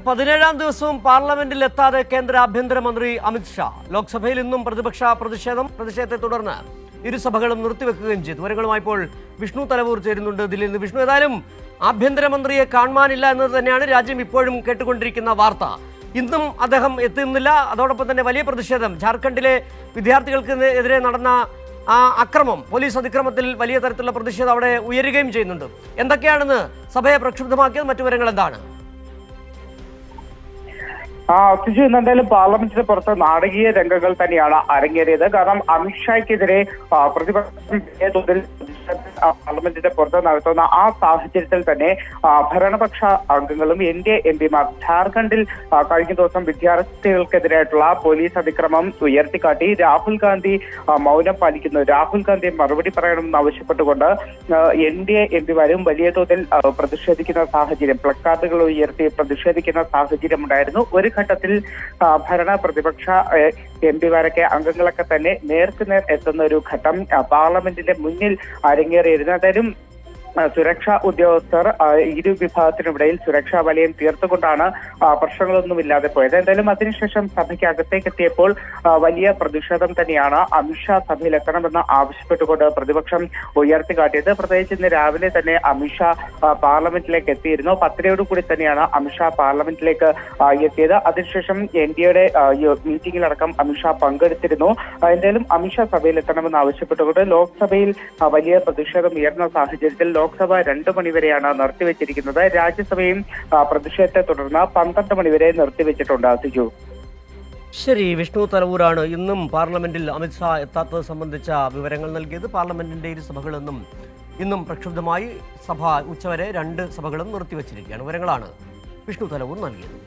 17ാം ദിവസവും പാർലമെന്റിൽ എത്താതെ കേന്ദ്ര ആഭ്യന്തരമന്ത്രി അമിത് ഷാ. ലോക്സഭയിൽ ഇന്നും പ്രതിഷേധത്തെ തുടർന്ന് ഇരുസഭകളും നിർത്തിവെക്കുകയും ചെയ്തു. വിവരങ്ങളുമായി ഇപ്പോൾ വിഷ്ണു തലവൂർ ചേരുന്നുണ്ട് ദില്ലിയിൽ നിന്ന്. വിഷ്ണു, ഏതായാലും ആഭ്യന്തരമന്ത്രിയെ കാണുവാനില്ല എന്നത് തന്നെയാണ് രാജ്യം ഇപ്പോഴും കേട്ടുകൊണ്ടിരിക്കുന്ന വാർത്ത. ഇന്നും അദ്ദേഹം എത്തുന്നില്ല. അതോടൊപ്പം തന്നെ വലിയ പ്രതിഷേധം. ജാർഖണ്ഡിലെ വിദ്യാർത്ഥികൾക്ക് എതിരെ നടന്ന അക്രമം, പോലീസ് അതിക്രമത്തിൽ വലിയ തരത്തിലുള്ള പ്രതിഷേധം അവിടെ ഉയരുകയും ചെയ്യുന്നുണ്ട്. എന്തൊക്കെയാണെന്ന് സഭയെ പ്രക്ഷുബ്ധമാക്കിയത്? മറ്റു വിവരങ്ങൾ എന്താണ്? സിജു, ഇന്നെന്തായാലും പാർലമെന്റിന് പുറത്ത് നാടകീയ രംഗങ്ങൾ തന്നെയാണ് അരങ്ങേറിയത്. കാരണം അമിത്ഷായ്ക്കെതിരെ പ്രതിപക്ഷം പാർലമെന്റിന്റെ പുറത്ത് നടത്തുന്ന ആ സാഹചര്യത്തിൽ തന്നെ ഭരണപക്ഷ അംഗങ്ങളും NDA എംപിമാർ ജാർഖണ്ഡിൽ കഴിഞ്ഞ ദിവസം വിദ്യാർത്ഥികൾക്കെതിരായിട്ടുള്ള പോലീസ് അതിക്രമം ഉയർത്തിക്കാട്ടി രാഹുൽ ഗാന്ധി മൗനം പാലിക്കുന്നു, രാഹുൽ ഗാന്ധി മറുപടി പറയണമെന്ന് ആവശ്യപ്പെട്ടുകൊണ്ട് NDA എംപിമാരും വലിയ തോതിൽ പ്രതിഷേധിക്കുന്ന സാഹചര്യം, പ്ലക്കാർഡുകൾ ഉയർത്തി പ്രതിഷേധിക്കുന്ന സാഹചര്യം ഉണ്ടായിരുന്നു. ഒരു ഘട്ടത്തിൽ ഭരണ പ്രതിപക്ഷ എംപിമാരൊക്കെ അംഗങ്ങളൊക്കെ തന്നെ നേർക്കുനേർ എത്തുന്ന ഒരു ഘട്ടം പാർലമെന്റിന്റെ മുന്നിൽ അരങ്ങേറിയിരുന്നു. എന്തായാലും സുരക്ഷാ ഉദ്യോഗസ്ഥർ ഇരു വിഭാഗത്തിനിടയിൽ സുരക്ഷാ വലയം തീർത്തുകൊണ്ടാണ് പ്രശ്നങ്ങളൊന്നുമില്ലാതെ പോയത്. എന്തായാലും അതിനുശേഷം സഭയ്ക്ക് അകത്തേക്ക് എത്തിയപ്പോൾ വലിയ പ്രതിഷേധം തന്നെയാണ് അമിത്ഷാ സഭയിൽ എത്തണമെന്ന് ആവശ്യപ്പെട്ടുകൊണ്ട് പ്രതിപക്ഷം ഉയർത്തിക്കാട്ടിയത്. പ്രത്യേകിച്ച് ഇന്ന് രാവിലെ തന്നെ അമിത്ഷാ പാർലമെന്റിലേക്ക് എത്തിയിരുന്നു. 10:00 കൂടി തന്നെയാണ് അമിത്ഷാ പാർലമെന്റിലേക്ക് എത്തിയത്. അതിനുശേഷം NDAയുടെ മീറ്റിംഗിലടക്കം അമിത്ഷാ പങ്കെടുത്തിരുന്നു. എന്തായാലും അമിത്ഷാ സഭയിൽ എത്തണമെന്ന് ആവശ്യപ്പെട്ടുകൊണ്ട് ലോക്സഭയിൽ വലിയ പ്രതിഷേധം ഉയർന്ന സാഹചര്യത്തിൽ ലോക്സഭ 2 മണിവരെയാണ് നിർത്തിവെച്ചിരിക്കുന്നത്. രാജ്യസഭയും പ്രതിഷേധത്തെ തുടർന്ന് 12 മണിവരെ നിർത്തിവെച്ചിട്ടുണ്ട്. സിജു, ശരി. വിഷ്ണു തലവൂരാണ് ഇന്നും പാർലമെന്റിൽ അമിത്ഷാ എത്താത്തത് സംബന്ധിച്ച വിവരങ്ങൾ നൽകിയത്. പാർലമെന്റിന്റെ ഇരുസഭകളൊന്നും ഇന്നും പ്രക്ഷുബ്ധമായി. സഭ ഉച്ചവരെ 2 സഭകളും നിർത്തിവെച്ചിരിക്കുകയാണ്. വിവരങ്ങളാണ് വിഷ്ണു തലവൂർ നൽകിയത്.